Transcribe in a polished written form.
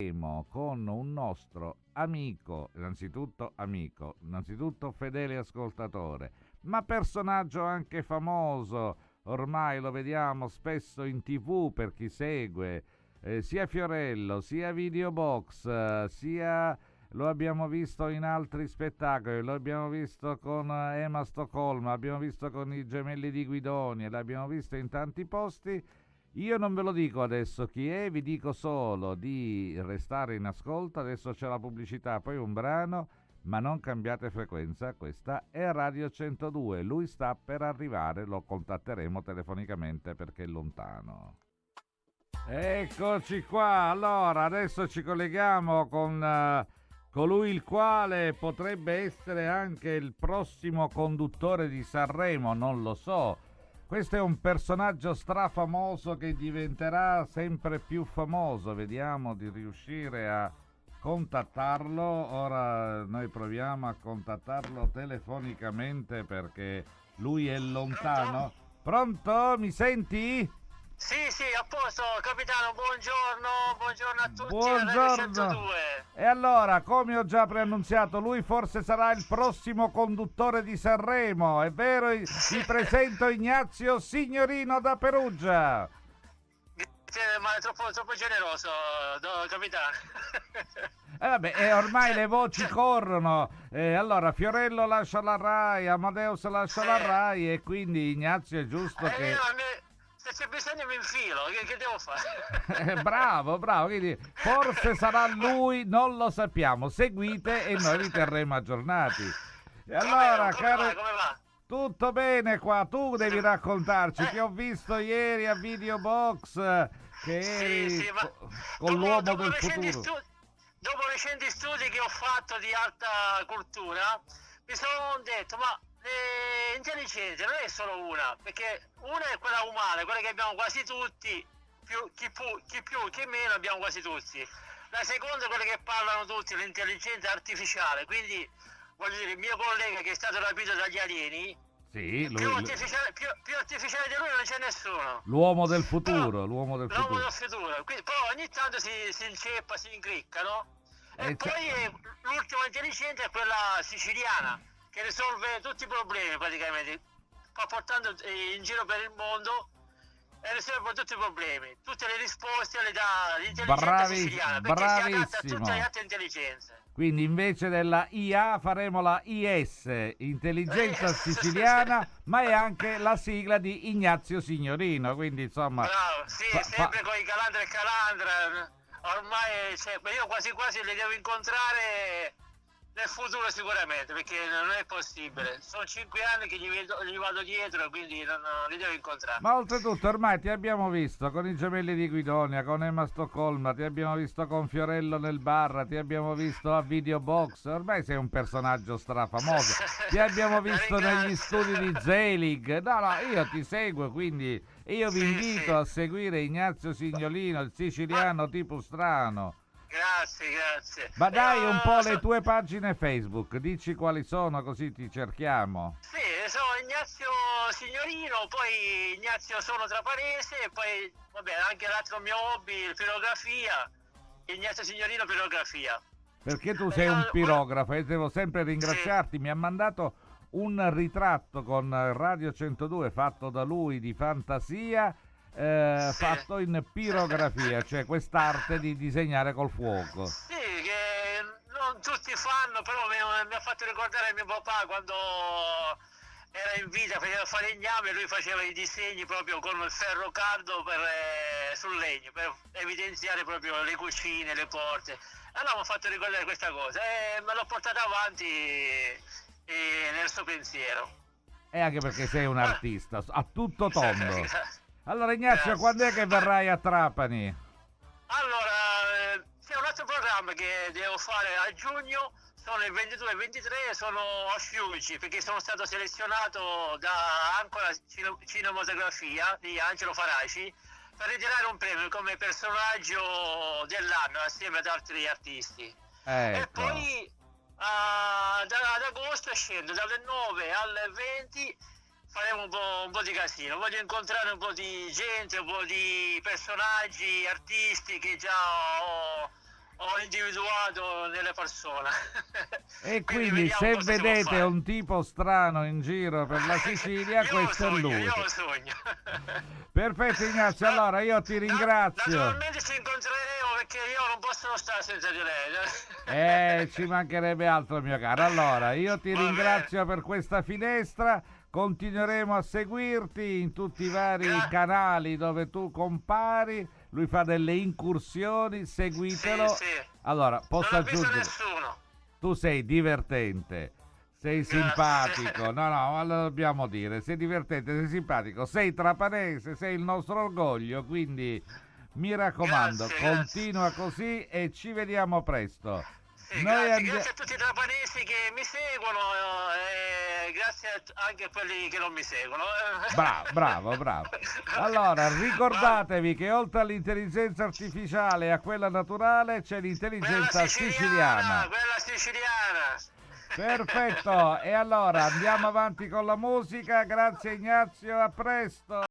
con un nostro amico, innanzitutto fedele ascoltatore, ma personaggio anche famoso, ormai lo vediamo spesso in TV per chi segue, sia Fiorello, sia Videobox, sia lo abbiamo visto in altri spettacoli, lo abbiamo visto con Emma Stoccolma, l'abbiamo visto con i Gemelli di Guidonia, l'abbiamo visto in tanti posti. Io non ve lo dico adesso chi è, vi dico solo di restare in ascolto. Adesso c'è la pubblicità, poi un brano, ma non cambiate frequenza, questa è Radio 102. Lui sta per arrivare, lo contatteremo telefonicamente perché è lontano. Eccoci qua, allora adesso ci colleghiamo con colui il quale potrebbe essere anche il prossimo conduttore di Sanremo, non lo so. Questo è un personaggio strafamoso che diventerà sempre più famoso. Vediamo di riuscire a contattarlo. Ora noi proviamo a contattarlo telefonicamente perché lui è lontano. Pronto? Mi senti? Sì, a posto, capitano, buongiorno a tutti. Buongiorno. 102. E allora, come ho già preannunziato, lui forse sarà il prossimo conduttore di Sanremo, è vero? Vi presento Ignazio Signorino da Perugia. Ma è troppo generoso, capitano. Vabbè, ormai le voci corrono. Allora, Fiorello lascia la Rai, Amadeus lascia la Rai e quindi Ignazio è giusto che... Se c'è bisogno mi infilo, che devo fare? Bravo, quindi forse sarà lui, non lo sappiamo. Seguite e noi vi terremo aggiornati. E allora, come va? Tutto bene qua, tu devi raccontarci, ti ho visto ieri a Videobox che eri con l'uomo del futuro. Dopo recenti studi che ho fatto di alta cultura, mi sono detto, ma l'intelligenza non è solo una, perché una è quella umana, quella che abbiamo quasi tutti, chi più, chi meno abbiamo quasi tutti. La seconda è quella che parlano tutti, l'intelligenza artificiale, quindi voglio dire, il mio collega che è stato rapito dagli alieni, sì, più artificiale di lui non c'è nessuno. L'uomo del futuro, Però, l'uomo del futuro. Quindi, poi ogni tanto si inceppa, si incricca, no? E poi l'ultima intelligenza è quella siciliana, che risolve tutti i problemi praticamente, va portando in giro per il mondo e risolve tutti i problemi, tutte le risposte le dà l'intelligenza siciliana, perché si adatta a tutte le altre intelligenze. Quindi invece della IA faremo la IS, intelligenza siciliana, ma è anche la sigla di Ignazio Signorino, quindi insomma... Bravo, sì, sempre con i Calandra e Calandra, ormai io quasi li devo incontrare nel futuro sicuramente, perché non è possibile. Sono 5 anni che gli vado dietro, quindi non li devo incontrare. Ma oltretutto ormai ti abbiamo visto con i Gemelli di Guidonia, con Emma Stoccolma, ti abbiamo visto con Fiorello nel bar, ti abbiamo visto a Videobox, ormai sei un personaggio strafamoso. Ti abbiamo visto negli studi di Zelig. No, io ti seguo, quindi io vi invito a seguire Ignazio Signorino, il siciliano tipo strano. Grazie. Ma dai un po' le tue pagine Facebook, dici quali sono così ti cerchiamo. Sì, sono Ignazio Signorino, poi Ignazio sono trapanese, e poi vabbè anche l'altro mio hobby, pirografia, Ignazio Signorino pirografia. Perché tu sei un pirografo e devo sempre ringraziarti, sì. Mi ha mandato un ritratto con Radio 102 fatto da lui di fantasia. Fatto in pirografia, cioè quest'arte di disegnare col fuoco. Sì, che non tutti fanno, però mi ha fatto ricordare mio papà quando era in vita, faceva falegname, lui faceva i disegni proprio con il ferro caldo sul legno, per evidenziare proprio le cucine, le porte. Allora mi ha fatto ricordare questa cosa e me l'ho portata avanti nel suo pensiero. E anche perché sei un artista, a tutto tondo. Allora Ignazio, quando è che verrai a Trapani? Allora, c'è un altro programma che devo fare a giugno, sono il 22 e 23, sono a Fiuggi, perché sono stato selezionato da Ancora Cinematografia di Angelo Faraci per ritirare un premio come personaggio dell'anno assieme ad altri artisti. Ecco. E poi ad agosto scendo dalle 9 alle 20. Faremo un po' di casino, voglio incontrare un po' di gente, un po' di personaggi, artisti che già individuato nelle persone. E quindi vediamo se cosa si può vedete fare. un tipo strano in giro per la Sicilia, Io questo è lo sogno, lui. io lo sogno. Perfetto Ignazio, allora io ti ringrazio. Naturalmente ci incontreremo perché io non posso stare senza di lei. Ci mancherebbe altro mio caro. Allora, io ti Va ringrazio per questa finestra, continueremo a seguirti in tutti i vari Gra- canali dove tu compari, lui fa delle incursioni, Sì, seguitelo. sì. Allora, posso Non ho visto aggiungere, nessuno. tu sei divertente, sei simpatico, no, lo dobbiamo dire, sei divertente, sei simpatico, sei trapanese, sei il nostro orgoglio, quindi mi raccomando, Grazie, continua così e ci vediamo presto. Sì, Noi grazie, andiamo... grazie a tutti i trapanesi che mi seguono e grazie anche a quelli che non mi seguono. Bravo. Allora, ricordatevi che oltre all'intelligenza artificiale e a quella naturale c'è l'intelligenza siciliana. Quella siciliana. Perfetto, e allora andiamo avanti con la musica. Grazie Ignazio, a presto.